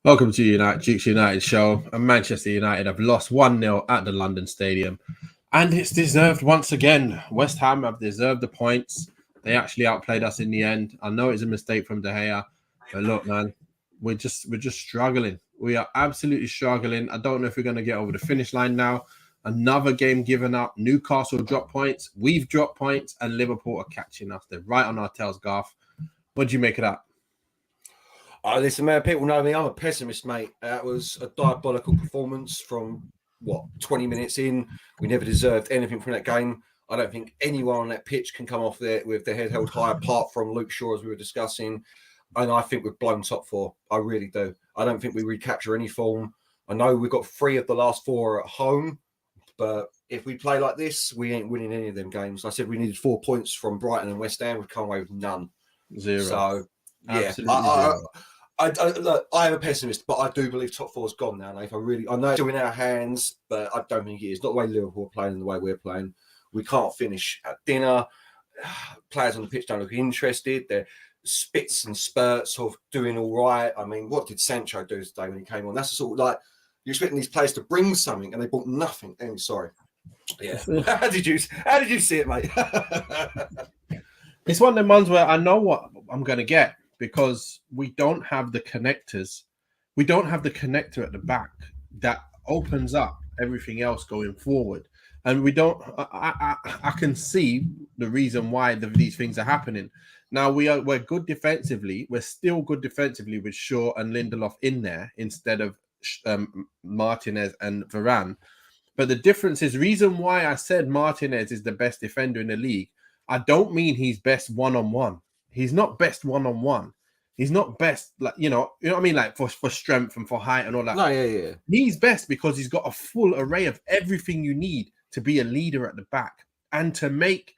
Welcome to Duke's United show. And Manchester United have lost 1-0 at the London Stadium. And it's deserved once again. West Ham have deserved the points. They actually outplayed us in the end. I know it's a mistake from De Gea. But look, man, we're just struggling. We are absolutely struggling. I don't know if we're going to get over the finish line now. Another game given up. Newcastle dropped points. We've dropped points. And Liverpool are catching us. They're right on our tails, Garth. What do you make of that? Listen, man, people know me. I'm a pessimist, mate. That was a diabolical performance from, 20 minutes in. We never deserved anything from that game. I don't think anyone on that pitch can come off there with their head held high, apart from Luke Shaw, as we were discussing. And I think we've blown top four. I really do. I don't think we recapture any form. I know we've got 3 of the last 4 at home, but if we play like this, we ain't winning any of them games. I said we needed 4 points from Brighton and West Ham. We've come away with none. 0. So, yeah. Look, I am a pessimist, but I do believe top 4's gone now, Nate. I know it's still in our hands, but I don't think it is. Not the way Liverpool are playing and the way we're playing. We can't finish at dinner. Players on the pitch don't look interested. They're spits and spurts of doing all right. I mean, what did Sancho do today when he came on? That's the sort of like you're expecting these players to bring something, and they brought nothing. Sorry. Yeah. How did you see it, mate? It's one of the ones where I know what I'm going to get, because we don't have the connectors. We don't have the connector at the back that opens up everything else going forward. And we don't, I can see the reason why these things are happening. Now we're good defensively. We're still good defensively with Shaw and Lindelof in there instead of Martinez and Varane. But the difference is, reason why I said Martinez is the best defender in the league, I don't mean he's best one-on-one. He's not best one-on-one. He's not best, like, you know what I mean? Like for strength and for height and all that. No, yeah. He's best because he's got a full array of everything you need to be a leader at the back and to make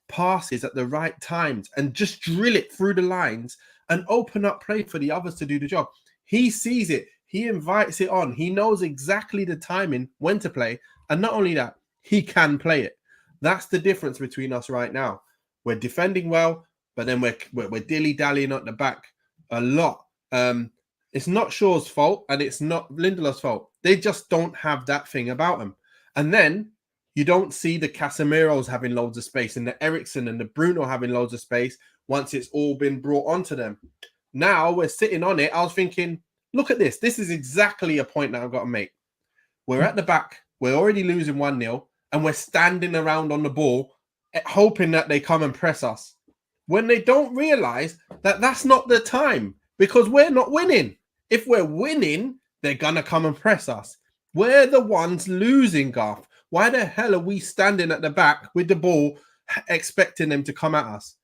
passes at the right times and just drill it through the lines and open up play for the others to do the job. He sees it. He invites it on. He knows exactly the timing, when to play. And not only that, he can play it. That's the difference between us right now. We're defending well, but then we're dilly-dallying at the back a lot. It's not Shaw's fault and it's not Lindelof's fault. They just don't have that thing about them. And then you don't see the Casemiros having loads of space and the Eriksen and the Bruno having loads of space once it's all been brought onto them. Now we're sitting on it. I was thinking, look at this. This is exactly a point that I've got to make. We're at the back. We're already losing 1-0 and we're standing around on the ball hoping that they come and press us, when they don't realize that that's not the time, because we're not winning. If we're winning, they're going to come and press us. We're the ones losing, Garth. Why the hell are we standing at the back with the ball expecting them to come at us?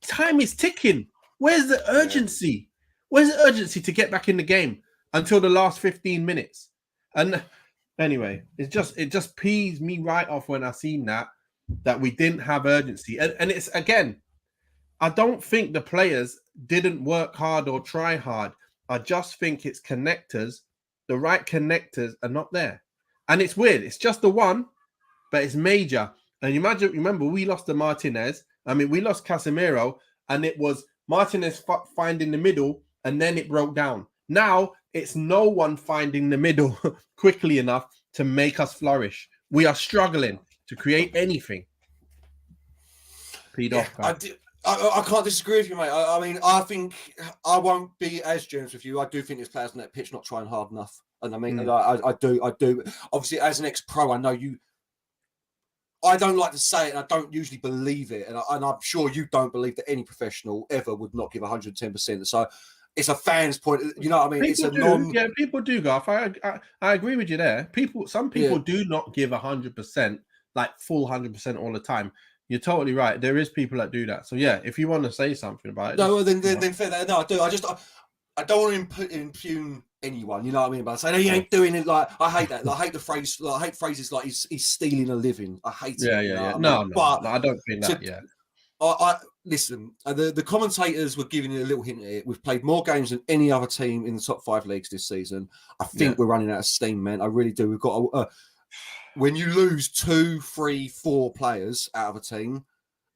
Time is ticking. Where's the urgency? Where's the urgency to get back in the game until the last 15 minutes? And anyway, it just pees me right off when I seen that we didn't have urgency. And it's, again, I don't think the players didn't work hard or try hard. I just think it's connectors. The right connectors are not there. And it's weird. It's just the one, but it's major. And remember, we lost to Martinez. We lost Casemiro, and it was Martinez finding the middle, and then it broke down. Now, it's no one finding the middle quickly enough to make us flourish. We are struggling to create anything. I can't disagree with you, mate. I think I won't be as generous with you. I do think there's players on that pitch not trying hard enough. And I do. Obviously, as an ex-pro, I know you. I don't like to say it, and I don't usually believe it. And I'm sure you don't believe that any professional ever would not give 110%. So it's a fan's point. You know what I mean? Yeah, people do, Garth. I agree with you there. Some people do not give 100%, like full 100% all the time. You're totally right. There is people that do that. So yeah, if you want to say something about it, then fair. No, I do. I don't want to impugn anyone. You know what I mean? But I say, no, you ain't doing it. Like, I hate that. I hate the phrase. I hate phrases like he's stealing a living. I hate it. Yeah. No, but I don't think that. I listen. The commentators were giving you a little hint at it. We've played more games than any other team in the top 5 leagues this season. I think we're running out of steam, man. I really do. We've got when you lose 2, 3, 4 players out of a team,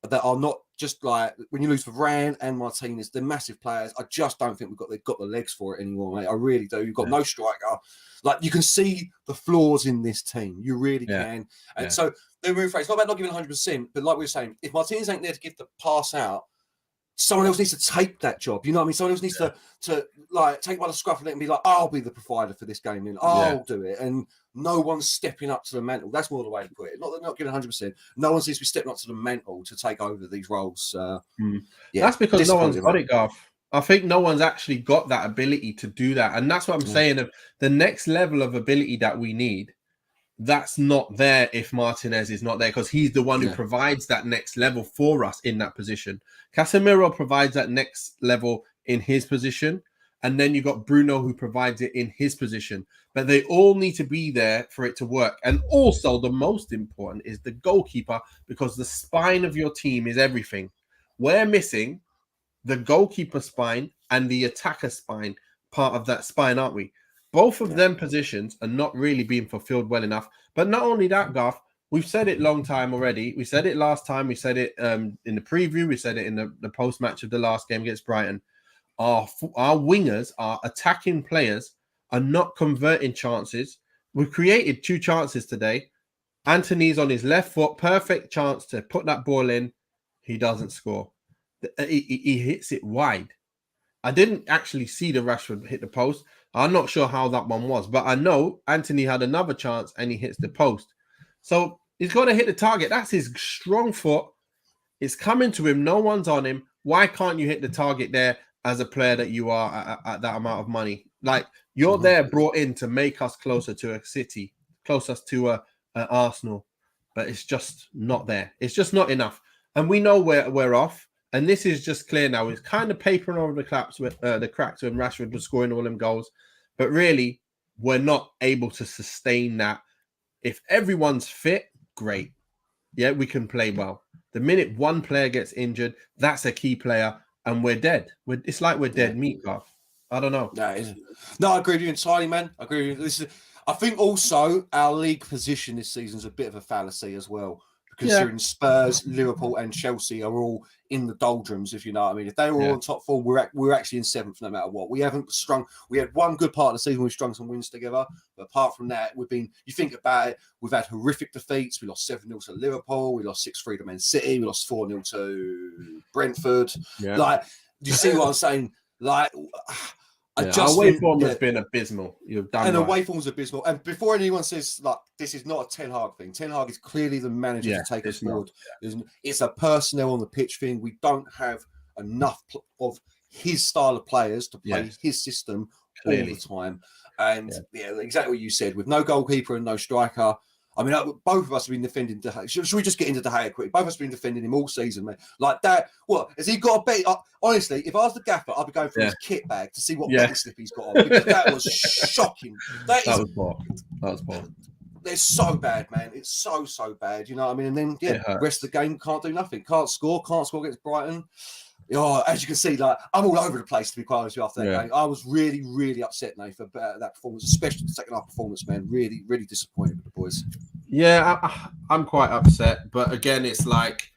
that are not just like when you lose for Varane and Martinez, they're massive players. I just don't think they've got the legs for it anymore, mate. I really do. You've got no striker. Like you can see the flaws in this team. You really can. And so the rephrase, it's not about not giving 100%, but like we were saying, if Martinez ain't there to give the pass out, someone else needs to take that job. You know what I mean? Someone else needs to like take by the scruff of it and be like, I'll be the provider for this game, and I'll do it. And no one's stepping up to the mantle. That's more the way to put it. Not giving 100%. No one seems to be stepping up to the mantle to take over these roles. That's because no one's got it, Garth. I think no one's actually got that ability to do that. And that's what I'm saying. Of the next level of ability that we need, that's not there if Martinez is not there, because he's the one who provides that next level for us in that position. Casemiro provides that next level in his position, and then you got Bruno who provides it in his position. But they all need to be there for it to work. And also the most important is the goalkeeper, because the spine of your team is everything. We're missing the goalkeeper spine and the attacker spine part of that spine, aren't we? Both of them positions are not really being fulfilled well enough. But not only that, Garth, we've said it long time already. We said it last time. We said it in the preview. We said it in the post-match of the last game against Brighton. Our wingers, our attacking players, are not converting chances. We've created 2 chances today. Antony's on his left foot, perfect chance to put that ball in. He doesn't score. He hits it wide. I didn't actually see the Rashford hit the post. I'm not sure how that one was, but I know Antony had another chance and he hits the post. So he's got to hit the target. That's his strong foot. It's coming to him. No one's on him. Why can't you hit the target there as a player that you are at that amount of money? Like, you're there brought in to make us closer to a City, closer to a Arsenal, but it's just not there. It's just not enough. And we know we're off. And this is just clear now. It's kind of papering over the cracks when Rashford was scoring all them goals. But really, we're not able to sustain that. If everyone's fit, great. Yeah, we can play well. The minute one player gets injured, that's a key player, and we're dead. It's like we're dead meat, Garth. I don't know. No, I agree with you entirely, man. I agree with you. I think also our league position this season is a bit of a fallacy as well. Considering Spurs, Liverpool, and Chelsea are all in the doldrums, if you know what I mean. If they were all on top 4, we're actually in 7th no matter what. We haven't strung. We had one good part of the season. We strung some wins together, but apart from that, we've been. You think about it, we've had horrific defeats. We lost 7-0 to Liverpool. We lost 6-3 to Man City. We lost 4-0 to Brentford. Yeah. Like, do you see what I'm saying? Like. Our away form has been abysmal. Away form was abysmal. And before anyone says, like, this is not a Ten Hag thing, Ten Hag is clearly the manager to take us forward. It's a personnel on the pitch thing. We don't have enough of his style of players to play his system all the time. And exactly what you said, with no goalkeeper and no striker. I mean, both of us have been defending De Gea. Should we just get into De Gea quick? Both of us have been defending him all season, man. Like that. What? Has he got a bet? Honestly, if I was the gaffer, I'd be going through his kit bag to see what betting slip he's got on. Because that was shocking. That was poor. They're so bad, man. It's so bad. You know what I mean? And then, the rest of the game can't do nothing. Can't score against Brighton. Oh, as you can see, like I'm all over the place, to be quite honest with you, after that game. I was really, really upset, Nate, for that performance, especially the second half performance, man. Really, really disappointed with the boys. Yeah, I'm quite upset. But again, it's like,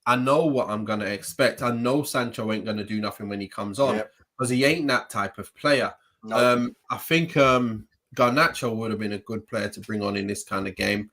I know what I'm going to expect. I know Sancho ain't going to do nothing when he comes on, because he ain't that type of player. No. I think Garnacho would have been a good player to bring on in this kind of game,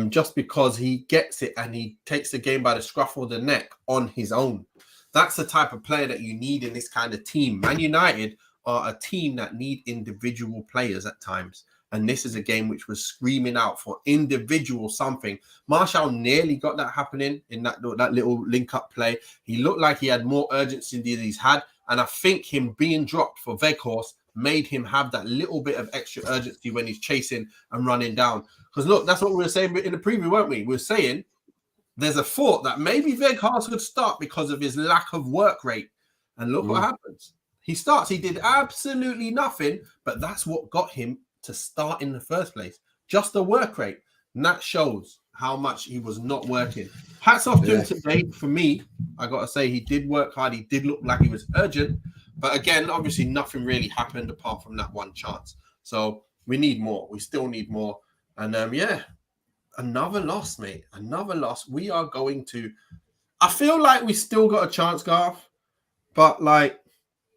just because he gets it and he takes the game by the scruff of the neck on his own. That's the type of player that you need in this kind of team. Man United are a team that need individual players at times. And this is a game which was screaming out for individual something. Martial nearly got that happening in that little link-up play. He looked like he had more urgency than he's had. And I think him being dropped for Weghorst made him have that little bit of extra urgency when he's chasing and running down. Because look, that's what we were saying in the preview, weren't we? We were saying there's a thought that maybe Weghorst would start because of his lack of work rate. And look what happens. He starts. He did absolutely nothing, but that's what got him to start in the first place. Just the work rate. And that shows how much he was not working. Hats off to him today. For me, I got to say, he did work hard. He did look like he was urgent. But again, obviously, nothing really happened apart from that one chance. So we need more. We still need more. And another loss, mate. Another loss. We are going to I feel like we still got a chance, Garth, but like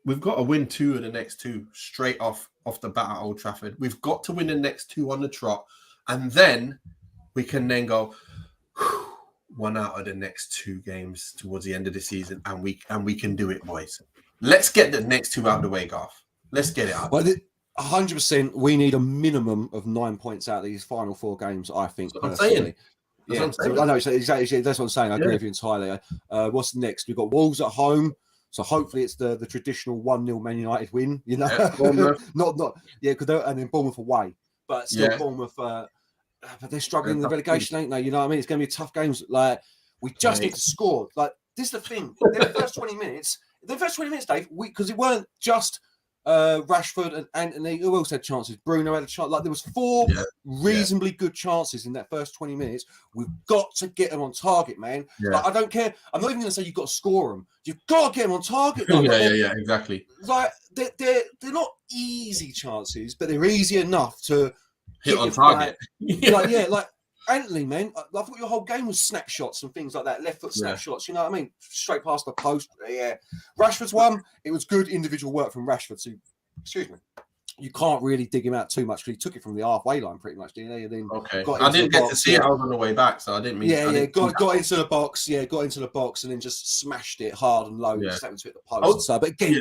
we've got to win 2 of the next 2 straight off the bat at Old Trafford. We've got to win the next 2 on the trot, and then we can then go 1 out of the next 2 games towards the end of the season, and we can do it, boys. Let's get the next 2 out of the way, Garth. Let's get it out. Well, 100%. We need a minimum of 9 points out of these final 4 games. I think. That's what I'm saying. Yeah, so I know exactly. That's what I'm saying. I agree with you entirely. What's next? We've got Wolves at home, so hopefully it's the traditional 1-0 Man United win. You know, not because and then Bournemouth away, but still Bournemouth. But they're struggling in the relegation, ain't they? You know what I mean? It's going to be tough games. Like we just need to score. Like this is the thing. The first 20 minutes, Dave, because it weren't just Rashford and Antony. Who else had chances? Bruno had a chance. Like there was 4 reasonably good chances in that first 20 minutes. We've got to get them on target, man. Like, I don't care. I'm not even going to say you've got to score them. You've got to get them on target. Exactly. Like they're not easy chances, but they're easy enough to hit on target. Like Antony, man. I thought your whole game was snapshots and things like that. Left foot snapshots. You know what I mean? Straight past the post. Yeah. Rashford's one. It was good individual work from Rashford. So, excuse me. You can't really dig him out too much because he took it from the halfway line pretty much, didn't he? And then I didn't get to see it. I was on the way back, so I didn't mean. Got into the box. Yeah, got into the box and then just smashed it hard and low. Just happened to hit the post. So, but again,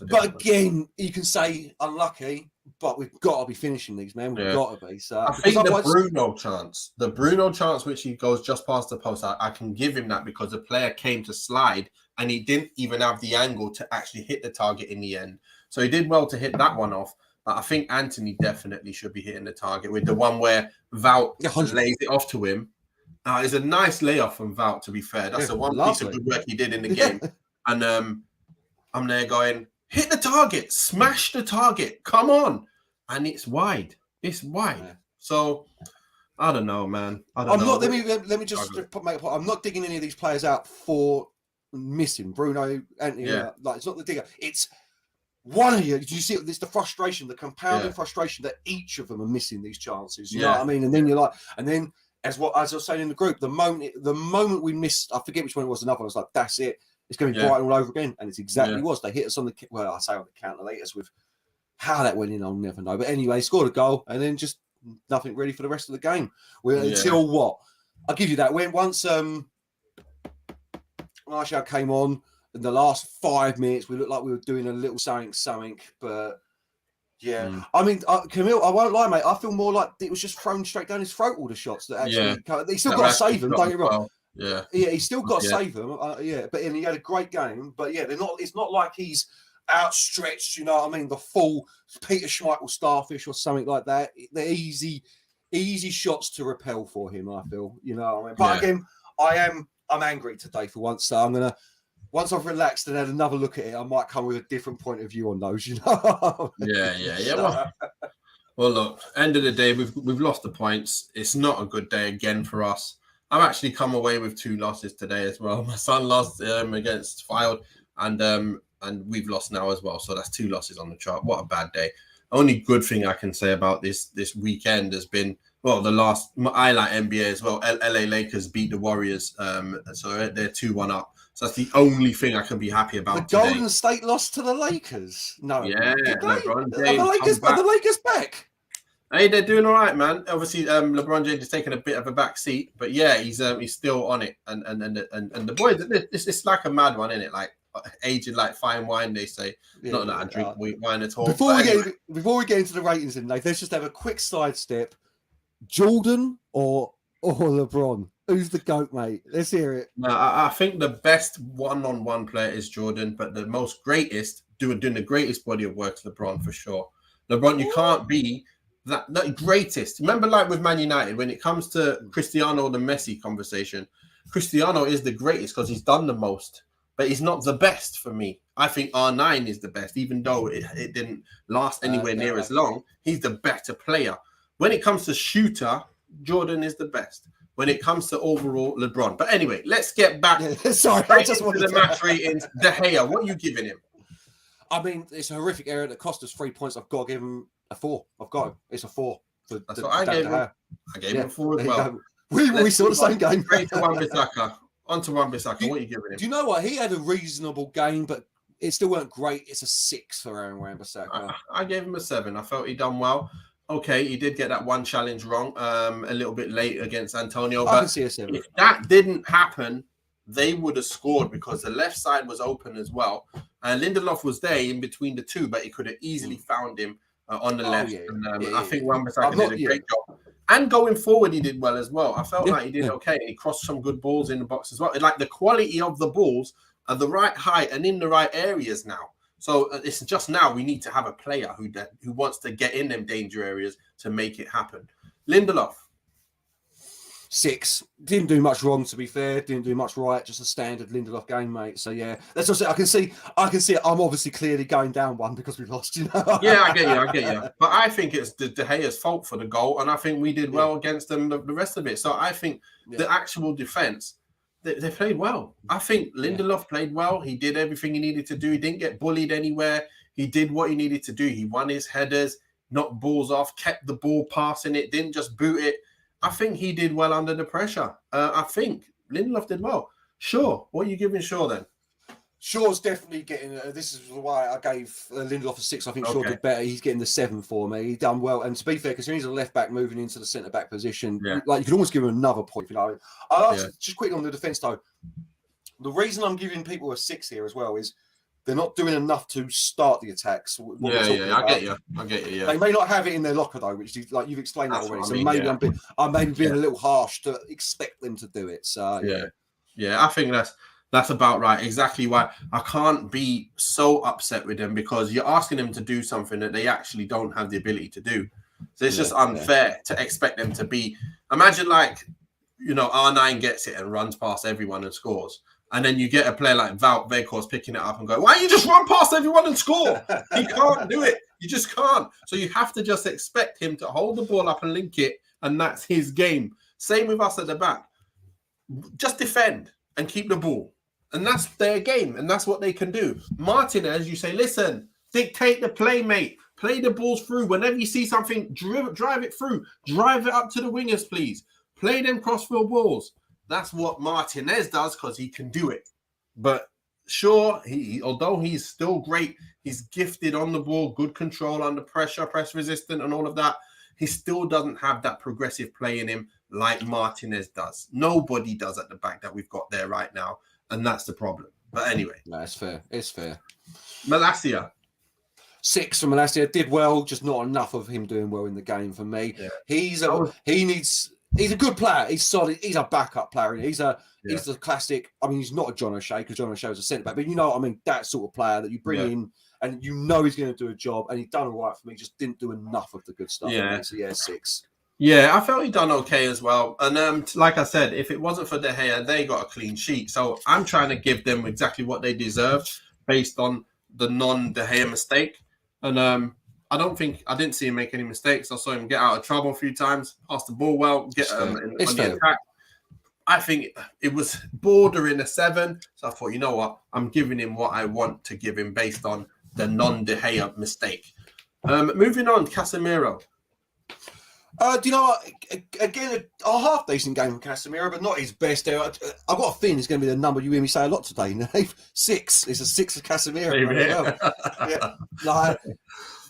But again, you can say unlucky, but we've got to be finishing these, man. We've got to be. So I think the Bruno chance, which he goes just past the post, I can give him that because the player came to slide and he didn't even have the angle to actually hit the target in the end. So he did well to hit that one off. But I think Antony definitely should be hitting the target with the one where Wout lays it off to him. It's a nice layoff from Wout, to be fair. That's the one piece of good work he did in the game. And I'm there going, hit the target, smash the target, come on. And it's wide. It's wide. Yeah. So I don't know, man. Let me just make a point. I'm not digging any of these players out for missing Bruno, Antony. Like it's not the digger. It's one of you. Do you see it? It's the frustration, the compounding frustration that each of them are missing these chances. You know what I mean? And then you're like, and then as I was saying in the group, the moment we missed, I forget which one it was. Another one. I was like, that's it. It's going to be Brighton all over again, and it's exactly was. They hit us on the I say on the counter. They hit us with how that went in. I'll never know. But anyway, scored a goal, and then just nothing really for the rest of the game. Until what? I'll give you that. Once Martial came on. In the last 5 minutes, we looked like we were doing a little something, but I mean, Camille, I won't lie, mate. I feel more like it was just thrown straight down his throat. All the shots that actually, he still got to save them. Don't get me wrong. He still got to save them. But he had a great game. But they're not. It's not like he's outstretched. You know what I mean? The full Peter Schmeichel starfish or something like that. They're easy shots to repel for him. I feel. You know what I mean? But again, I'm angry today for once. So I'm gonna. Once I've relaxed and had another look at it, I might come with a different point of view on those, you know? Well, look, end of the day, we've lost the points. It's not a good day again for us. I've actually come away with 2 losses today as well. My son lost against Fylde, and we've lost now as well. So that's 2 losses on the chart. What a bad day. Only good thing I can say about this weekend has been, I like NBA as well. LA Lakers beat the Warriors. So they're 2-1 up. So that's the only thing I can be happy about. The Golden State lost to the Lakers. No, LeBron James. Are the Lakers back? Hey, they're doing all right, man. Obviously, LeBron James is taking a bit of a back seat, but he's still on it. And the boys, it's like a mad one, isn't it? Like aging like fine wine, they say. Not that I drink wine at all. Before we get into the ratings, let's just have a quick sidestep. Jordan or LeBron? Who's the GOAT, mate? Let's hear it. No, I think the best one-on-one player is Jordan, but the most greatest, doing the greatest body of work is LeBron for sure. LeBron, you can't be that greatest. Remember, like with Man United, when it comes to Cristiano or the Messi conversation, Cristiano is the greatest because he's done the most, but he's not the best for me. I think R9 is the best, even though it didn't last anywhere near as long. He's the better player. When it comes to shooter, Jordan is the best. When it comes to overall, LeBron. But anyway, let's get back. Sorry, I just wanted to the match ratings. De Gea, what are you giving him? I mean, it's a horrific error that cost us 3 points. I've got to give him a 4. I've got him. It's a 4. That's what I gave him. I gave him a 4 as well. We saw the same game. Straight to Wan-Bissaka. On to Wan-Bissaka. What are you giving him? Do you know what? He had a reasonable game, but it still weren't great. It's a 6 for Aaron Wan-Bissaka. I gave him a 7. I felt he done well. Okay, he did get that one challenge wrong a little bit late against Antonio. I But can see a 7. if that didn't happen, they would have scored because the left side was open as well. And Lindelof was there in between the two, but he could have easily found him on the left. Yeah. And I think Wan-Bissaka did a great job. And going forward, he did well as well. I felt like he did okay. He crossed some good balls in the box as well. Like the quality of the balls are the right height and in the right areas now. So it's just now we need to have a player who wants to get in them danger areas to make it happen. Lindelof. 6. Didn't do much wrong, to be fair. Didn't do much right. Just a standard Lindelof game, mate. So yeah, that's what I can see. It. I'm obviously clearly going down one because we lost. You know. Yeah, I get you. But I think it's De Gea's fault for the goal, and I think we did well against them the rest of it. So I think the actual defense, they played well. I think Lindelof played well. He did everything he needed to do. He didn't get bullied anywhere. He did what he needed to do. He won his headers, knocked balls off, kept the ball passing it, didn't just boot it. I think he did well under the pressure. I think Lindelof did well. Shaw, what are you giving Shaw then? Shaw's definitely getting. This is why I gave Lindelof a 6. I think Shaw did better. He's getting the 7 for me. He done well. And to be fair, because he's a left back moving into the centre back position, like you could almost give him another point. You know, just quickly on the defence though. The reason I'm giving people a 6 here as well is they're not doing enough to start the attacks. I get you. Yeah, they may not have it in their locker though, which is, like you've explained that already. So maybe I'm maybe being a little harsh to expect them to do it. So I think that's about right. Exactly why I can't be so upset with them, because you're asking them to do something that they actually don't have the ability to do. So it's just unfair to expect them to be. Imagine R9 gets it and runs past everyone and scores. And then you get a player like Wout Weghorst picking it up and going, why don't you just run past everyone and score? He can't do it. You just can't. So you have to just expect him to hold the ball up and link it, and that's his game. Same with us at the back. Just defend and keep the ball. And that's their game, and that's what they can do. Martinez, you say, listen, dictate the play, mate. Play the balls through. Whenever you see something, drive it through. Drive it up to the wingers, please. Play them crossfield balls. That's what Martinez does because he can do it. But sure, although he's still great, he's gifted on the ball, good control under pressure, press resistant and all of that. He still doesn't have that progressive play in him like Martinez does. Nobody does at the back that we've got there right now. And that's the problem. But anyway. No, it's fair. It's fair. Malacia. 6 for Malacia. Did well, just not enough of him doing well in the game for me. Yeah. He's a good player. He's solid. He's a backup player. He's the classic. I mean, he's not a John O'Shea because John O'Shea was a centre back, but you know what I mean? That sort of player that you bring in and you know he's going to do a job, and he's done all right for me. Just didn't do enough of the good stuff. Yeah. So 6. Yeah, I felt he done okay as well. And like I said, if it wasn't for De Gea, they got a clean sheet. So I'm trying to give them exactly what they deserve based on the non-De Gea mistake. And I didn't see him make any mistakes. I saw him get out of trouble a few times, pass the ball well, get on the attack. I think it was bordering a 7. So I thought, you know what? I'm giving him what I want to give him based on the non-De Gea mistake. Moving on, Casemiro. Do you know what? Again, a half decent game from Casemiro, but not his best. I've got a feeling it's going to be the number you hear me say a lot today, Nave. 6. It's a 6 for Casemiro. Like,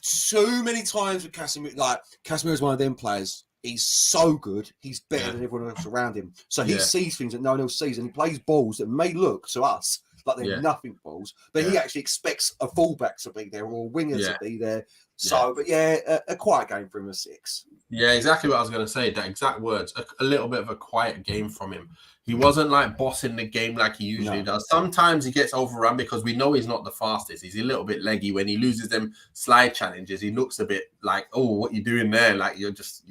so many times with Casemiro, like Casemiro's one of them players. He's so good. He's better than everyone else around him. So he sees things that no one else sees, and he plays balls that may look to us like they're nothing balls, but he actually expects a fullback to be there or a winger to be there. So, but a quiet game for him, a 6. Yeah, exactly what I was going to say. That exact words. A little bit of a quiet game from him. He wasn't like bossing the game like he usually does. Sometimes he gets overrun because we know he's not the fastest. He's a little bit leggy. When he loses them slide challenges, he looks a bit like, oh, what you doing there? Like you're just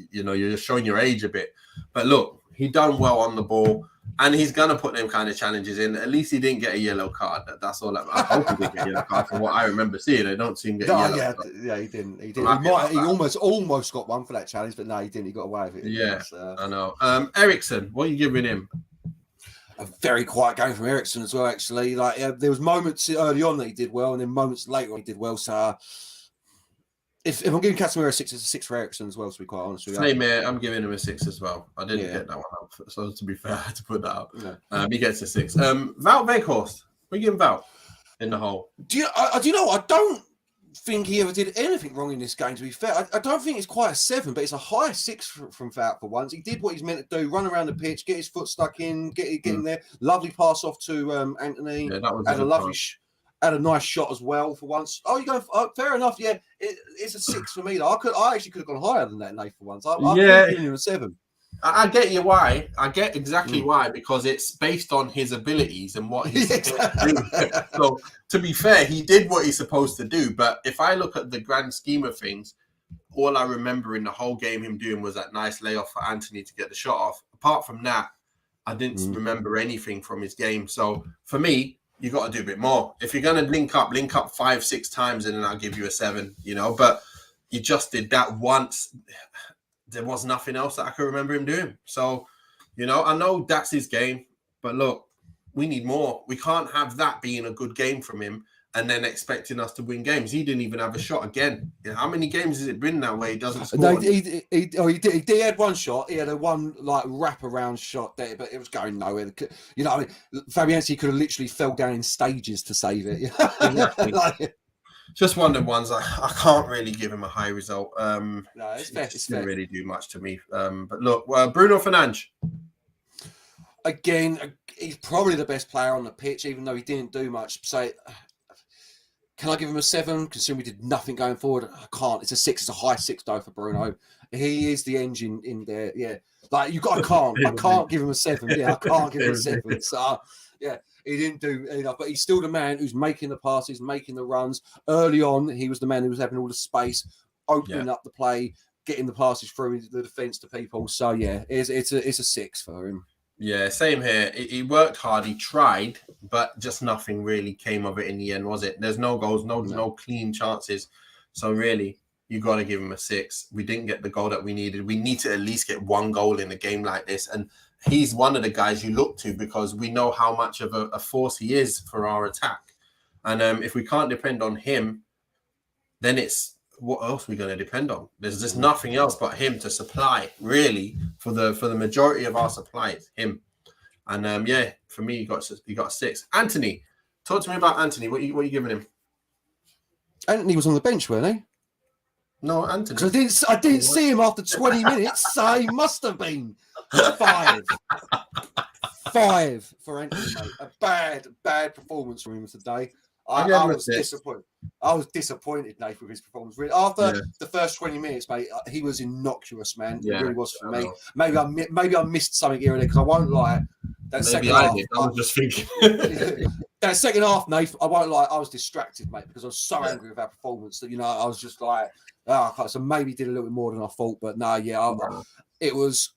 showing your age a bit. But look, he done well on the ball. And he's going to put them kind of challenges in. At least he didn't get a yellow card. That's all. I hope he didn't get a yellow card from what I remember seeing. I don't see him get a yellow card. Yeah, he didn't. He almost got one for that challenge, but no, he didn't. He got away with it. Yeah, I know. Eriksen, what are you giving him? A very quiet game from Eriksen as well, actually. Like there was moments early on that he did well, and then moments later on he did well. So If I'm giving Casemiro a 6, it's a 6 for Eriksen as well, to be quite honest with you. Same here. I'm giving him a 6 as well. I didn't get that one up. So to be fair, I had to put that up. Yeah. He gets a 6. Wout Weghorst. We give him Wout in the hole. Do you know? I don't think he ever did anything wrong in this game, to be fair. I don't think it's quite a 7, but it's a high 6 from Wout for once. He did what he's meant to do, run around the pitch, get his foot stuck in, get in there. Lovely pass off to Antony. Yeah, that was had a lovely had a nice shot as well for once. Oh, you go fair enough. Yeah, it's a 6 for me. Though. I actually could have gone higher than that, Nate, for once. I'm giving him a 7. I get you why. I get exactly why, because it's based on his abilities and what he's doing. So to be fair, he did what he's supposed to do. But if I look at the grand scheme of things, all I remember in the whole game him doing was that nice layoff for Antony to get the shot off. Apart from that, I didn't remember anything from his game. So for me, you got to do a bit more. If you're going to link up 5-6 times, and then I'll give you a 7, but you just did that once. There was nothing else that I can remember him doing. So, I know that's his game, but look, we need more. We can't have that being a good game from him and then expecting us to win games. He didn't even have a shot again. How many games has it been now where he doesn't score? No, he did. He had one shot. He had a one wrap-around shot there, but it was going nowhere. Fabianski could have literally fell down in stages to save it. Just one of the ones I can't really give him a high result. No, it's fair. It didn't really do much to me. But look, Bruno Fernandes. Again, he's probably the best player on the pitch, even though he didn't do much. So, can I give him a 7? Considering we did nothing going forward, I can't. It's a 6. It's a high 6 though for Bruno. He is the engine in there. Yeah, I can't give him a 7. Yeah, I can't give him a 7. So, yeah. He didn't do enough, but he's still the man who's making the passes, making the runs. Early on, he was the man who was having all the space, opening up the play, getting the passes through the defence to people. So, yeah, it's a 6 for him. Yeah, same here. He worked hard. He tried, but just nothing really came of it in the end, was it? There's no goals, no clean chances. So, really, you got to give him a 6. We didn't get the goal that we needed. We need to at least get one goal in a game like this. And he's one of the guys you look to because we know how much of a force he is for our attack. And if we can't depend on him, then it's what else are we going to depend on? There's just nothing else but him to supply, really, for the majority of our supplies, him. And for me, he got a 6. Antony, talk to me about Antony. What are you giving him? Antony was on the bench, weren't he? No, Antony. Because I didn't see him after 20 minutes, so he must have been 5. 5 for Antony, mate. A bad performance from him today. I was disappointed. I was disappointed, Nate, with his performance. After the first 20 minutes, mate, he was innocuous, man. Yeah, it really was for me. Maybe I missed something here and there because I won't lie. That second half, I was just thinking. That second half, Nate, I won't lie. I was distracted, mate, because I was so angry with our performance that I was just like, so maybe did a little bit more than I thought. But it was.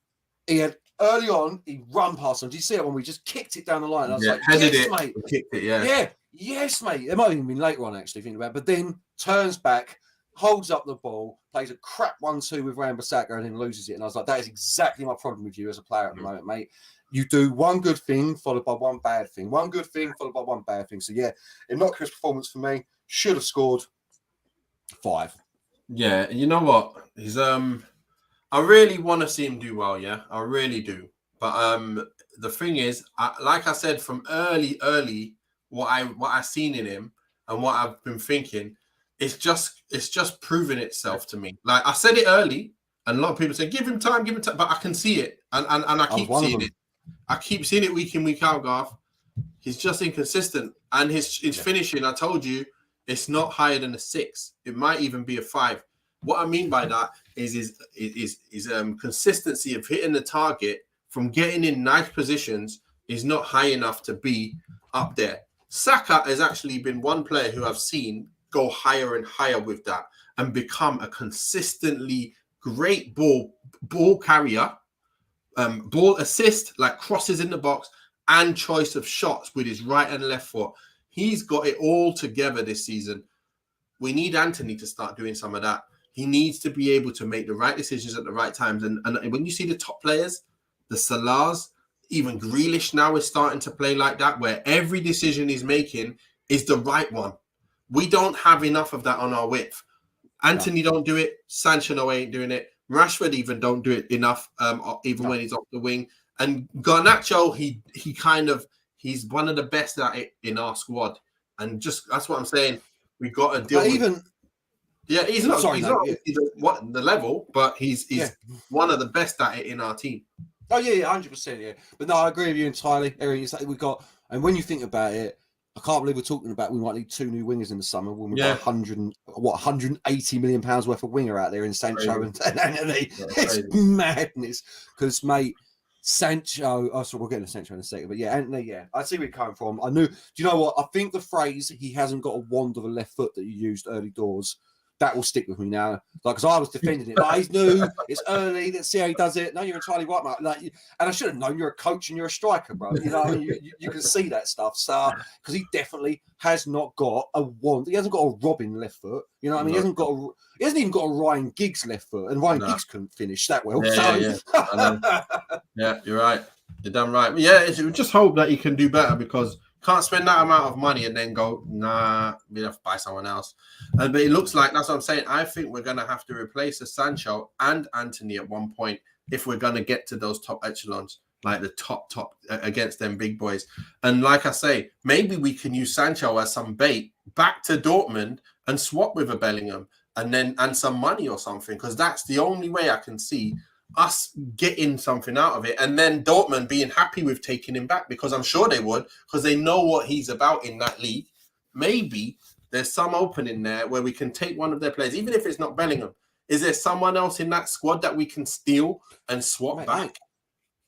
He had early on. He run past him. Did you see it when we just kicked it down the line? And I was like, yes, mate. Kicked it, yeah. Yes, mate. It might have even been later on, actually, thinking about it. But then turns back, holds up the ball, plays a crap 1-2 with Wan-Bissaka and then loses it. And I was like, that is exactly my problem with you as a player at the moment, mate. You do one good thing followed by one bad thing. One good thing followed by one bad thing. So, yeah, innocuous performance for me. Should have scored 5. Yeah, you know what? He's I really want to see him do well, yeah. I really do. But the thing is, like I said from early, what I seen in him and what I've been thinking, it's just proven itself to me. Like I said it early, and a lot of people say, give him time, but I can see it, and I keep seeing it. I keep seeing it week in, week out, Garth. He's just inconsistent, and his finishing. I told you, it's not higher than a 6. It might even be a 5. What I mean by that is consistency of hitting the target from getting in nice positions is not high enough to be up there. Saka has actually been one player who I've seen go higher and higher with that and become a consistently great ball carrier, ball assist, like crosses in the box and choice of shots with his right and left foot. He's got it all together this season. We need Antony to start doing some of that. He needs to be able to make the right decisions at the right times. And when you see the top players, the Salahs, even Grealish now is starting to play like that, where every decision he's making is the right one. We don't have enough of that on our width. Anthony don't do it. Sancho ain't doing it. Rashford even don't do it enough, even when he's off the wing. And Garnacho, he's one of the best at it in our squad. And just that's what I'm saying. We got to deal with. Yeah, he's not the level, but he's one of the best at it in our team. Oh yeah, 100%. Yeah, but no, I agree with you entirely. It's like we've got, and when you think about it, I can't believe we're talking about we might need 2 new wingers in the summer when we've got 180 million pounds worth of winger out there in Sancho and Antony. It's madness because, mate, Sancho. Oh, sorry, we'll get into Sancho in a second, but yeah, Antony. Yeah, I see where you're coming from. I knew. Do you know what? I think the phrase "he hasn't got a wand of a left foot" that you used early doors. That will stick with me now. Like, because I was defending it. Like, he's new. It's early. Let's see how he does it. No, you're entirely right, mate. Like, and I should have known you're a coach and you're a striker, bro. You know what I mean? You can see that stuff. So, because he definitely has not got a wand. He hasn't got a Robin left foot. You know what I mean? He hasn't even got a Ryan Giggs left foot. And Ryan Giggs couldn't finish that well. Yeah, you're right. You're damn right. Yeah, just hope that he can do better because can't spend that amount of money and then go, nah, we have to buy someone else. But it looks like, that's what I'm saying. I think we're going to have to replace the Sancho and Antony at one point if we're going to get to those top echelons, like the top against them big boys. And like I say, maybe we can use Sancho as some bait back to Dortmund and swap with a Bellingham and some money or something, because that's the only way I can see us getting something out of it, and then Dortmund being happy with taking him back, because I'm sure they would, because they know what he's about in that league. Maybe there's some opening there where we can take one of their players, even if it's not Bellingham. Is there someone else in that squad that we can steal and swap back?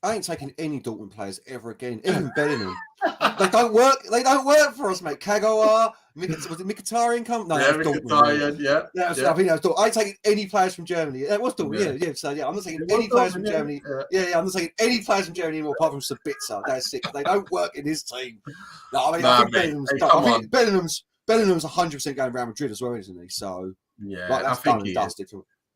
I ain't taking any Dortmund players ever again, even Bellingham. They don't work. They don't work for us, mate. Kagawa, was it Mkhitaryan? No, yeah, Mkhitaryan. Yeah. I think that was Dortmund. I ain't taking any players from Germany. That was Dortmund. Yeah. So yeah, I'm not taking any players from Germany. Yeah. I'm not taking any players from Germany anymore, apart from Sabitzer. That's it. They don't work in this team. No, I mean, I think Bellingham's 100% going Real Madrid as well, isn't he? So yeah, that's done and dusted.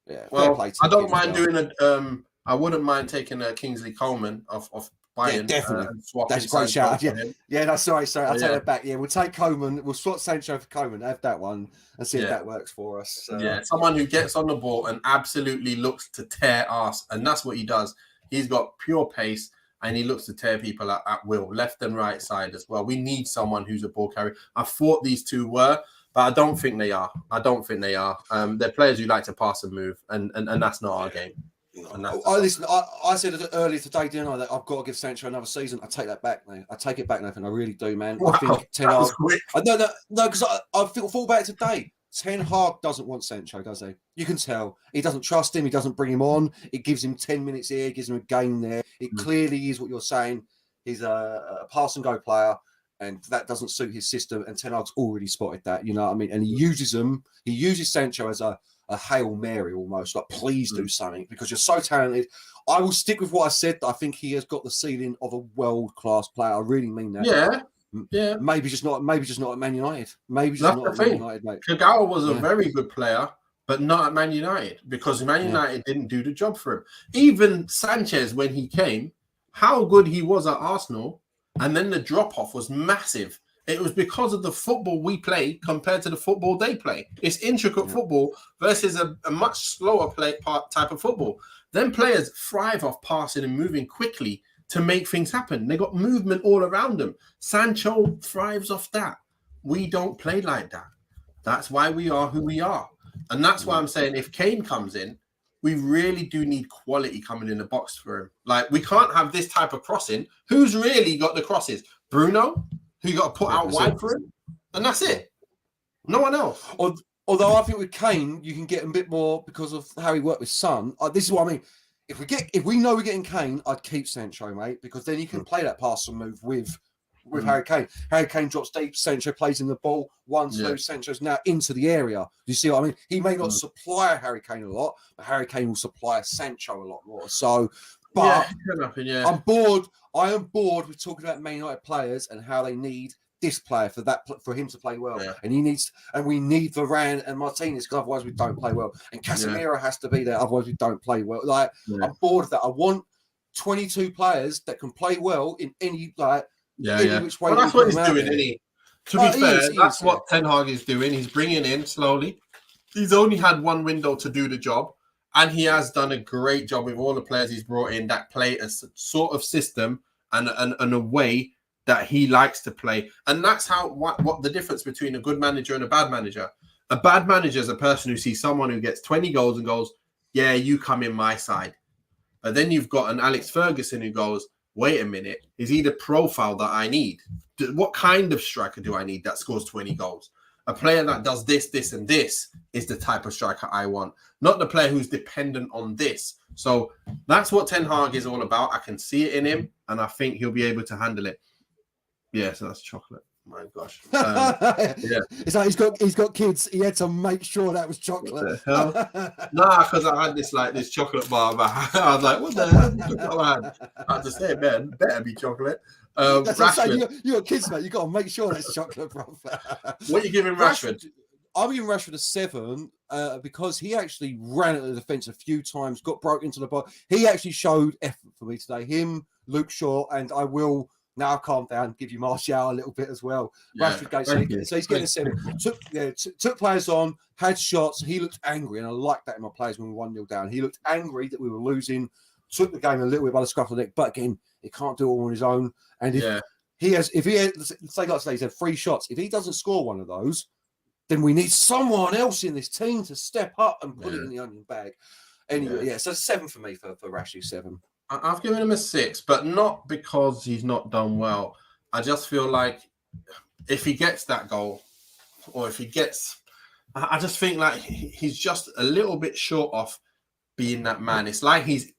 Yeah. Well, I don't mind doing a. I wouldn't mind taking a Kingsley Coleman off Bayern. Yeah, definitely. That's a great shout. Yeah, no, sorry. I'll take that back. Yeah, we'll take Coleman. We'll swap Sancho for Coleman. Have that one and see if that works for us. Yeah, someone who gets on the ball and absolutely looks to tear ass. And that's what he does. He's got pure pace and he looks to tear people at will, left and right side as well. We need someone who's a ball carrier. I thought these two were, but I don't think they are. They're players who like to pass and move, and that's not our game. Listen, I said earlier today, didn't I, that I've got to give Sancho another season. I take that back, mate. I take it back, Nathan. I really do, man. Wow, I think Ten Hag. No, because I thought about it today. Ten Hag doesn't want Sancho, does he? You can tell. He doesn't trust him. He doesn't bring him on. It gives him 10 minutes here. It gives him a game there. It clearly is what you're saying. He's a pass and go player, and that doesn't suit his system. And Ten Hag's already spotted that. You know what I mean? And he uses them. He uses Sancho as a Hail Mary almost, like, please do something because you're so talented. I will stick with what I said, that I think he has got the ceiling of a world-class player. I really mean that. Yeah. Maybe just not at Man United. Maybe just not at Man United, mate. Kagawa was a very good player, but not at Man United, because Man United didn't do the job for him. Even Sanchez, when he came, how good he was at Arsenal, and then the drop-off was massive. It was because of the football we play compared to the football they play. It's intricate football versus a much slower type of football. Then players thrive off passing and moving quickly to make things happen. They got movement all around them. Sancho thrives off that. We don't play like that. That's why we are who we are. And that's why I'm saying if Kane comes in, we really do need quality coming in the box for him. Like, we can't have this type of crossing. Who's really got the crosses? Bruno? Who you got to put out wide for him, and that's it. No one else. Although I think with Kane, you can get a bit more because of how he worked with Son. This is what I mean. If we know we're getting Kane, I'd keep Sancho, mate, because then you can play that pass and move with Harry Kane. Harry Kane drops deep, Sancho plays in the ball. 1-2, Sancho's now into the area. You see what I mean? He may not supply Harry Kane a lot, but Harry Kane will supply Sancho a lot more. So. But I'm bored. I am bored with talking about Man United players and how they need this player for him to play well. Yeah. And we need Varane and Martinez, because otherwise we don't play well. And Casemiro has to be there, otherwise we don't play well. I'm bored of that. I want 22 players that can play well in any which way. Well, that's what he's doing. To be fair, that's what Ten Hag is doing. He's bringing in slowly. he's only had one window to do the job, and he has done a great job with all the players he's brought in that play a sort of system and a way that he likes to play. And that's what the difference between a good manager and a bad manager. A bad manager is a person who sees someone who gets 20 goals and goes, yeah, you come in my side. But then you've got an Alex Ferguson who goes, wait a minute, is he the profile that I need? What kind of striker do I need that scores 20 goals? A player that does this, this, and this is the type of striker I want, not the player who's dependent on this. So that's what Ten Hag is all about. I can see it in him, and I think he'll be able to handle it. Yeah, so that's chocolate. My gosh. Yeah. It's like he's got kids. He had to make sure that was chocolate. Nah, because I had this chocolate bar. I was like, what the hell? I had to say, man, better be chocolate. That's what I'm saying. You got kids, mate. You got to make sure that's chocolate, bro. What are you giving Rashford? I'm giving Rashford a 7 because he actually ran at the defence a few times, got broke into the box. He actually showed effort for me today. Him, Luke Shaw, and I will now calm down, give you Martial a little bit as well. Yeah, Rashford so he's getting a 7. Took players on, had shots. He looked angry, and I like that in my players when we were 1-0 down. He looked angry that we were losing, took the game a little bit by the scruff of the neck, but again, he can't do it all on his own. And if he has 3 shots, if he doesn't score one of those, then we need someone else in this team to step up and put it in the onion bag. Anyway, so 7 for me for Rashford, 7. I've given him a 6, but not because he's not done well. I just feel like if he gets that goal, or if he gets, I just think like he's just a little bit short of being that man. It's like he's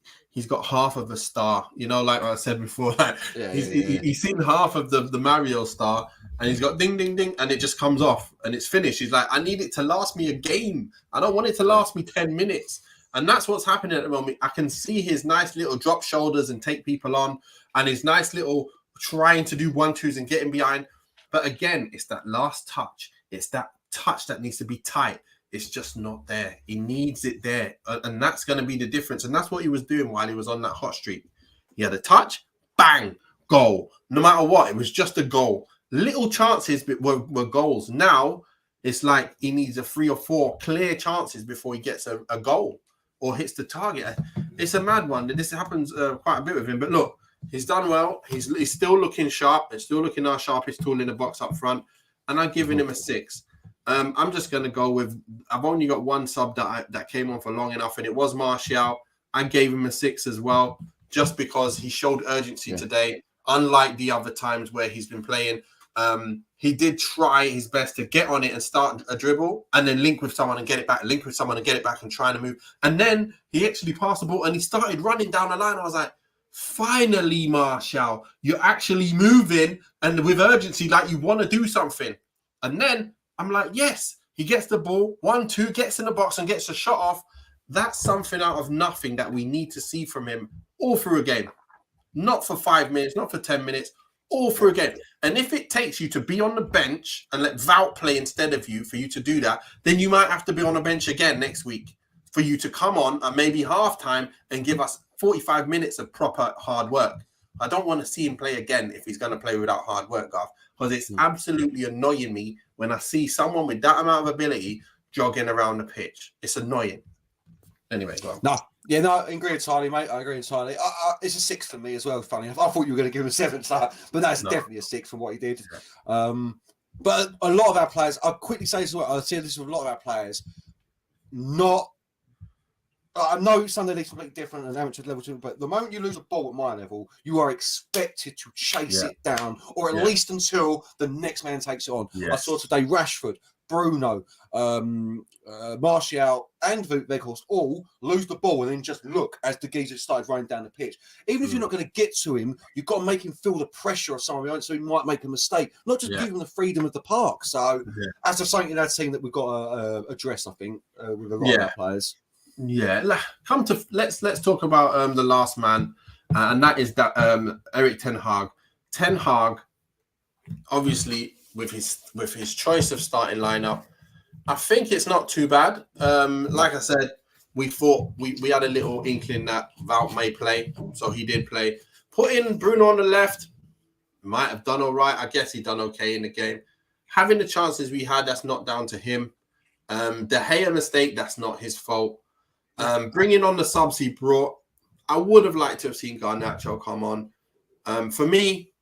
got half of a star, you know, like I said before, like he's seen half of the Mario star, and he's got ding, ding, ding, and it just comes off and it's finished. He's like, I need it to last me a game. I don't want it to last me 10 minutes. And that's what's happening at the moment. I can see his nice little drop shoulders and take people on, and his nice little trying to do 1-2s and getting behind. But again, it's that last touch. It's that touch that needs to be tight. It's just not there. He needs it there. And that's going to be the difference. And that's what he was doing while he was on that hot streak. He had a touch, bang, goal. No matter what, it was just a goal. Little chances were goals. Now, it's like he needs a 3 or 4 clear chances before he gets a goal or hits the target. It's a mad one. This happens quite a bit with him. But look, he's done well. He's still looking sharp. He's still looking our sharpest tool in the box up front. And I'm giving him a 6. I'm just going to go with, I've only got one sub that came on for long enough, and it was Martial. I gave him a 6 as well, just because he showed urgency today, unlike the other times where he's been playing. He did try his best to get on it and start a dribble and then link with someone and get it back, link with someone and get it back and try to move. And then he actually passed the ball and he started running down the line. I was like, finally, Martial, you're actually moving and with urgency, like you want to do something. And then I'm like, yes, he gets the ball, 1-2, gets in the box and gets a shot off. That's something out of nothing that we need to see from him all through a game. Not for 5 minutes, not for 10 minutes, all through a game. And if it takes you to be on the bench and let Wout play instead of you for you to do that, then you might have to be on the bench again next week for you to come on at maybe halftime and give us 45 minutes of proper hard work. I don't want to see him play again if he's going to play without hard work, Garth, because it's absolutely annoying me when I see someone with that amount of ability jogging around the pitch. It's annoying. Anyway, go on. I agree entirely, mate. I agree entirely. It's a 6 for me as well, funny enough. I thought you were going to give him a 7, but that's definitely a 6 from what he did. But a lot of our players, I'll quickly say this as well, I'll say this with a lot of our players, I know Sunday league's completely different and amateur level too, but the moment you lose a ball at my level, you are expected to chase it down, or at least until the next man takes it on. Yes. I saw today Rashford, Bruno, Martial, and Weghorst all lose the ball and then just look as the geezer started running down the pitch. Even if you're not going to get to him, you've got to make him feel the pressure of someone behind, so he might make a mistake. Not just give him the freedom of the park. So that's just something in our team that we've got to address, I think, with a lot of our players. Yeah, let's talk about the last man, and that is that Erik Ten Hag. Ten Hag, obviously, with his choice of starting lineup, I think it's not too bad. Like I said, we thought we had a little inkling that Wout may play, so he did play. Putting Bruno on the left might have done all right. I guess he done okay in the game. Having the chances we had, that's not down to him. The Gea mistake, that's not his fault. Bringing on the subs he brought, I would have liked to have seen Garnacho come on. For me,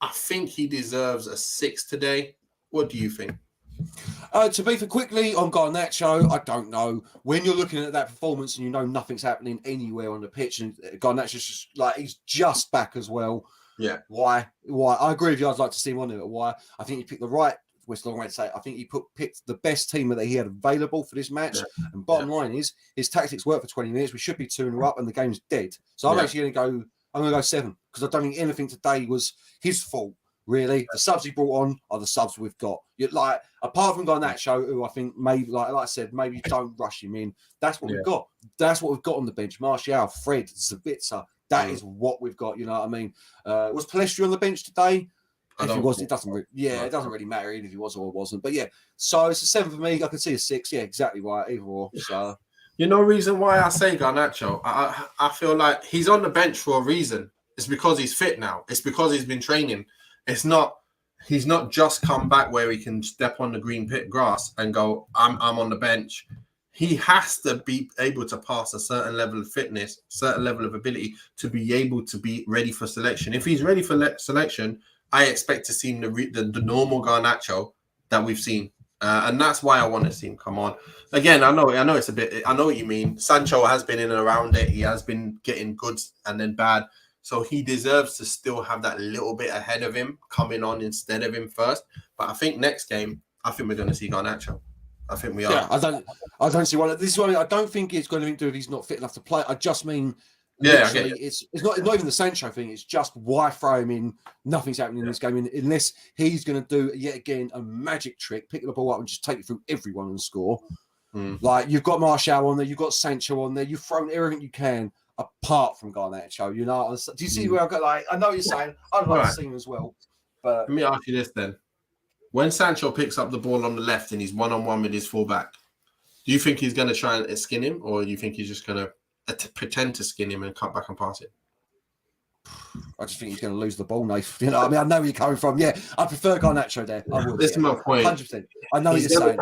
I think he deserves a 6 today. What do you think? To be for quickly on Garnacho, I don't know. When you're looking at that performance and you know nothing's happening anywhere on the pitch, and Garnacho's just like he's just back as well. Yeah. Why? I agree with you. I'd like to see him on it. But why? I think he picked the right. It's the long way to say it. I think he picked the best team that he had available for this match. Yeah. And bottom line is his tactics work for 20 minutes. We should be 2-0 up, and the game's dead. So I'm actually going to go 7 because I don't think anything today was his fault. Really, the subs he brought on are the subs we've got. Like, apart from Garnacho, who I think maybe, like I said, maybe don't rush him in. That's what we've got. That's what we've got on the bench. Martial, Fred, Sabitzer. That is what we've got. You know what I mean? Was Palestri on the bench today? If he was, it doesn't really. Yeah, it doesn't really matter even if he was or wasn't. But yeah, so it's a 7 for me. I could see a 6. Yeah, exactly right. Either or. So you know, reason why I say Garnacho, I feel like he's on the bench for a reason. It's because he's fit now. It's because he's been training. It's not. He's not just come back where he can step on the green pit grass and go, I'm on the bench. He has to be able to pass a certain level of fitness, certain level of ability to be able to be ready for selection. If he's ready for selection, I expect to see him the normal Garnacho that we've seen. And that's why I want to see him come on. Again, I know it's a bit, I know what you mean. Sancho has been in and around it. He has been getting good and then bad. So he deserves to still have that little bit ahead of him coming on instead of him first. But I think next game, I think we're going to see Garnacho. I think we are. Yeah, I don't see why. This is what I mean. I don't think it's going to do if he's not fit enough to play. I just mean, it's not even the Sancho thing. It's just why throw him in? Nothing's happening in this game unless he's going to do yet again a magic trick, pick the ball up and just take it through everyone and score. Like you've got Martial on there, you've got Sancho on there, you've thrown everything you can. Apart from Garnacho, you know, do you see where I've got? Like, I know what you're saying. I'd like to see him as well. But let me ask you this then: when Sancho picks up the ball on the left and he's 1-on-1 with his fullback, do you think he's going to try and skin him, or do you think he's just going to pretend to skin him and cut back and pass it? I just think he's going to lose the ball, Nath. You know, I mean, I know where you're coming from. Yeah, I prefer Garnacho there. I would. This is my point. 100%. I know what you're saying.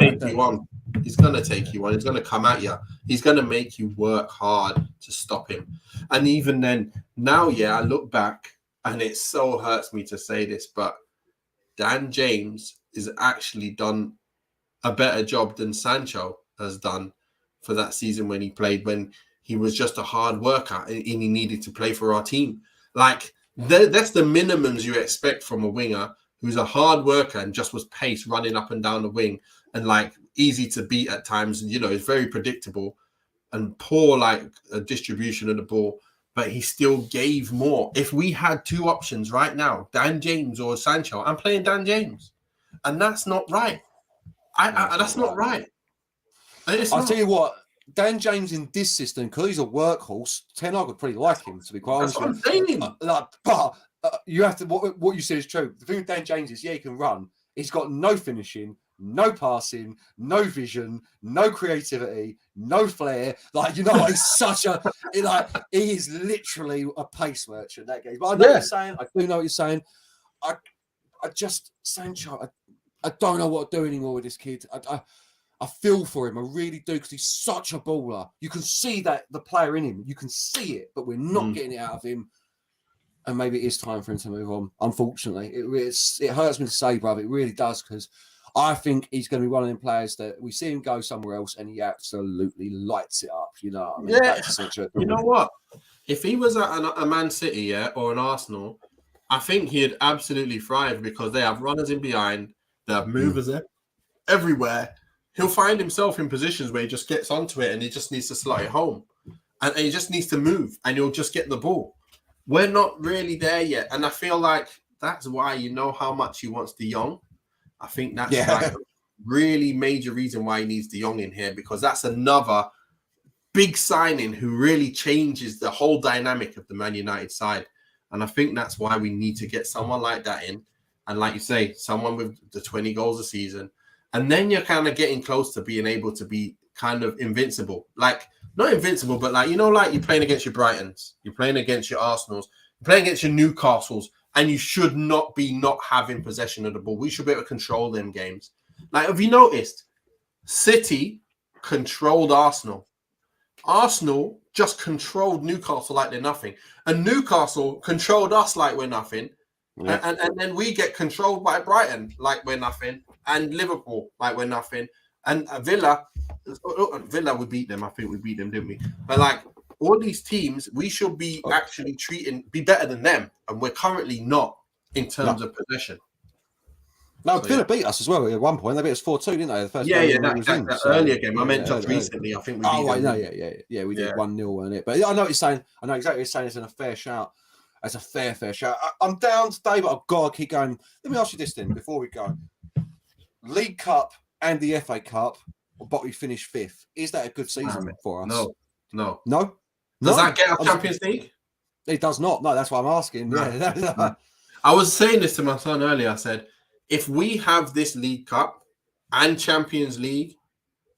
He's going to take you on. He's going to come at you. He's going to make you work hard to stop him. And even then, now, I look back, and it so hurts me to say this, but Dan James has actually done a better job than Sancho has done for that season when he played, when he was just a hard worker and he needed to play for our team. Like, that's the minimums you expect from a winger who's a hard worker and just was pace running up and down the wing and, like, easy to beat at times. And, you know, it's very predictable and poor, like, distribution of the ball. But he still gave more. If we had two options right now, Dan James or Sancho, I'm playing Dan James. And that's not right. That's not right. I'll tell you what, Dan James in this system, because he's a workhorse, Ten Hag would pretty like him, to be quite honest. That's what I'm saying. But you have to, what you said is true. The thing with Dan James is, he can run. He's got no finishing, no passing, no vision, no creativity, no flair. Like, you know, he's such a, he is literally a pace merchant, that game. But I know what you're saying. I do know what you're saying. I just, Sancho, I don't know what to do anymore with this kid. I feel for him. I really do, because he's such a baller. You can see that the player in him. You can see it, but we're not getting it out of him. And maybe it is time for him to move on. Unfortunately, it hurts me to say, brother. It really does, because I think he's going to be one of them players that we see him go somewhere else and he absolutely lights it up. You know what I mean? You know what? If he was at a Man City, or an Arsenal, I think he'd absolutely thrive, because they have runners in behind, they have movers everywhere. He'll find himself in positions where he just gets onto it and he just needs to slot it home. And he just needs to move and he'll just get the ball. We're not really there yet. And I feel like that's why, you know, how much he wants De Jong. I think that's like a really major reason why he needs De Jong in here, because that's another big signing who really changes the whole dynamic of the Man United side. And I think that's why we need to get someone like that in. And like you say, someone with the 20 goals a season. And then you're kind of getting close to being able to be kind of invincible. Like, not invincible, but like, you know, like you're playing against your Brightons, you're playing against your Arsenals, you're playing against your Newcastles, and you should not be not having possession of the ball. We should be able to control them games. Like, have you noticed? City controlled Arsenal. Arsenal just controlled Newcastle like they're nothing. And Newcastle controlled us like we're nothing. Yeah. And then we get controlled by Brighton like we're nothing. And Liverpool like we're nothing. And Villa, we beat them. I think we beat them, didn't we? But like all these teams, we should be actually be better than them. And we're currently not in terms of possession. No, Villa beat us as well at one point. They beat us 4-2, didn't they? The first that earlier game. I meant just recently. I think we beat them. Yeah, we did 1-0, weren't it? But I know what you're saying. I know exactly what you're saying. It's a fair shout. It's a fair shout. I'm down today, but I've got to keep going. Let me ask you this then, before we go. League Cup and the FA Cup, but we finished 5th. Is that a good season for us? No. Does that get us Champions League? It does not. No, that's why I'm asking. No. Yeah. I was saying this to my son earlier. I said, if we have this League Cup and Champions League,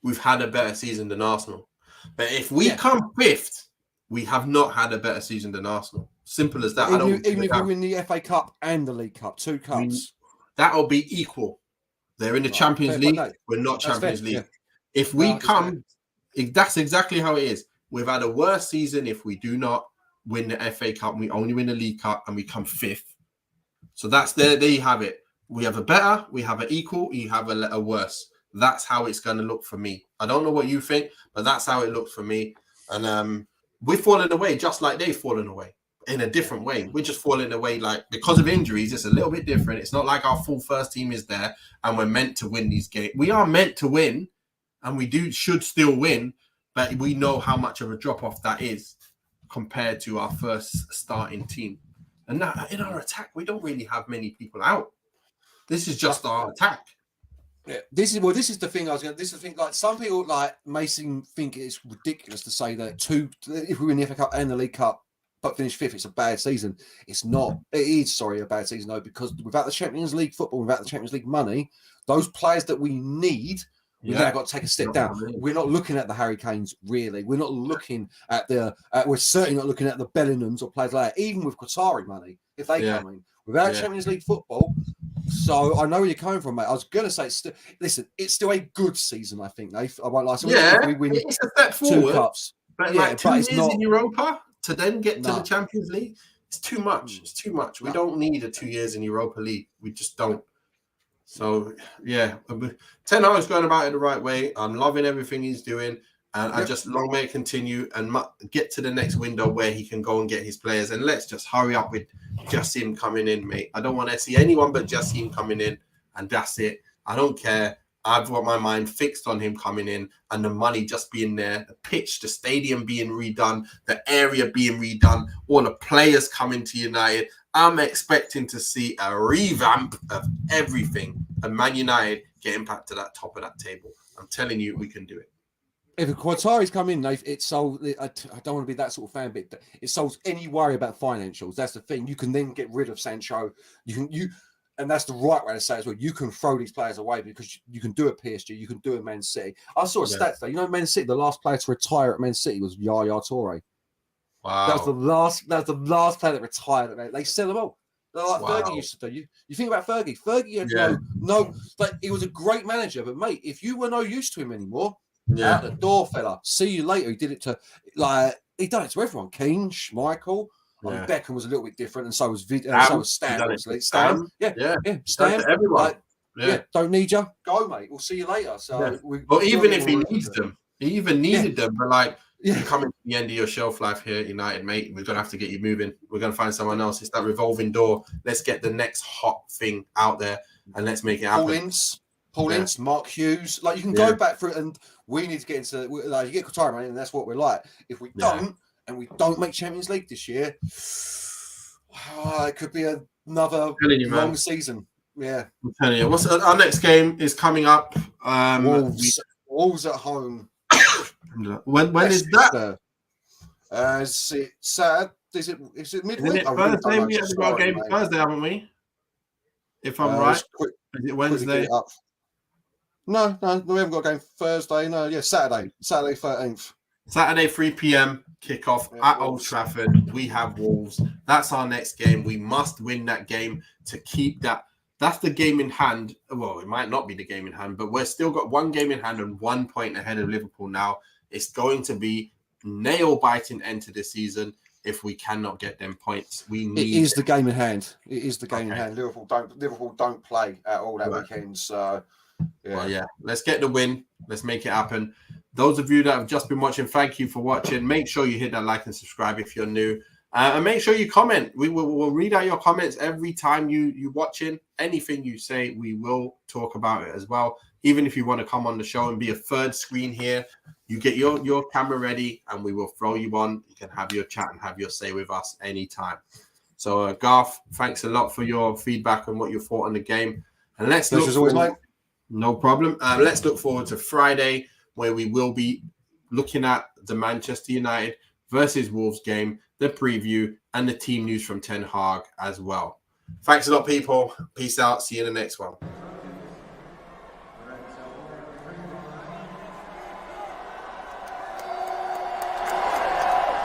we've had a better season than Arsenal. But if we come 5th, we have not had a better season than Arsenal. Simple as that. Even if we win the FA Cup and the League Cup, 2 cups. That'll be equal. They're in the Champions League. We're not Champions League. Yeah. If we come, that's exactly how it is. We've had a worse season if we do not win the FA Cup. We only win the League Cup and we come 5th. So that's there you have it. We have a better, we have an equal, you have a worse. That's how it's going to look for me. I don't know what you think, but that's how it looks for me. And we're falling away just like they've fallen away in a different way. We're just falling away like because of injuries. It's a little bit different. It's not like our full first team is there and we're meant to win these games. We are meant to win and we should still win, but we know how much of a drop-off that is compared to our first starting team. And now in our attack, we don't really have many people out. This is just our attack. Yeah, this is the thing. This is the thing. Like some people, may think it's ridiculous to say that if we win the FA Cup and the League Cup, but finish 5th, it's a bad season. It's not. It is, a bad season though, because without the Champions League football, without the Champions League money, those players that we need, we've now got to take a step down. We're not looking at the Harry Kanes, really. We're not looking at we're certainly not looking at the Bellinghams or players like that. Even with Qatari money, if they come in without Champions League football. So I know where you're coming from, mate. I was going to say, it's still a good season, I think, Nath. I won't lie. So we win it's a step forward, 2 cups. But like 2 years in Europa to then get to the Champions League, it's too much. It's too much. We don't need a 2 years in Europa League. We just don't. So, Ten Hag's going about it the right way. I'm loving everything he's doing. And I just long may it continue and get to the next window where he can go and get his players. And let's just hurry up with just him coming in, mate. I don't want to see anyone but just him coming in. And that's it. I don't care. I've got my mind fixed on him coming in and the money just being there, the pitch, the stadium being redone, the area being redone, all the players coming to United. I'm expecting to see a revamp of everything and Man United getting back to that top of that table. I'm telling you, we can do it. If Qatari's come in, Nath, it solves. I don't want to be that sort of fan, but it solves any worry about financials. That's the thing. You can then get rid of Sancho. And that's the right way to say it as well. You can throw these players away because you can do a PSG, you can do a Man City. I saw a stat today. Man City, the last player to retire at Man City was Yaya Toure. Wow. That was the last player that retired at Man City. They sell them all. Like Fergie used to do. You think about Fergie. Fergie had but he was a great manager. But mate, if you were no use to him anymore, out the door, fella. See you later. He did it to he done it to everyone. Keane, Schmeichel. Beckham was a little bit different, and so was Stan. Obviously, Stan. Stan. Everyone. Don't need you. Go, mate. We'll see you later. So, even if he needs them, he even needed them. But you're coming to the end of your shelf life here at United, mate. We're gonna have to get you moving. We're gonna find someone else. It's that revolving door. Let's get the next hot thing out there, and let's make it happen. Paul Ince, Mark Hughes. You can go back through it, and we need to get into you get Qatari money, and that's what we're like. If we don't, and we don't make Champions League this year, it could be another long season. Yeah, I'm telling you. Our next game is coming up? Wolves at home. When is that? Is it sad? Is it midweek? Isn't it Thursday? We have got a game Thursday, haven't we? If I'm right. Is it Wednesday? No, we haven't got a game Thursday. No, Saturday 13th. Saturday, 3 p.m. kickoff at Old Trafford. We have Wolves. That's our next game. We must win that game to keep that that's the game in hand. Well, it might not be the game in hand, but we're still got one game in hand and 1 point ahead of Liverpool now. It's going to be nail-biting end to the season if we cannot get them points. It is the game in hand. It is the game in hand. Liverpool don't play at all that weekend. So, Well, let's get the win. Let's make it happen. Those of you that have just been watching, thank you for watching. Make sure you hit that like and subscribe if you're new. And make sure you comment. We'll read out your comments every time you watching. Anything you say, we will talk about it as well. Even if you want to come on the show and be a third screen here, you get your camera ready and we will throw you on. You can have your chat and have your say with us anytime. So, Garth, thanks a lot for your feedback and what you thought on the game. And let's look forward. Always, mate. No problem. Let's look forward to Friday, where we will be looking at the Manchester United versus Wolves game, the preview, and the team news from Ten Hag as well. Thanks a lot, people. Peace out. See you in the next one.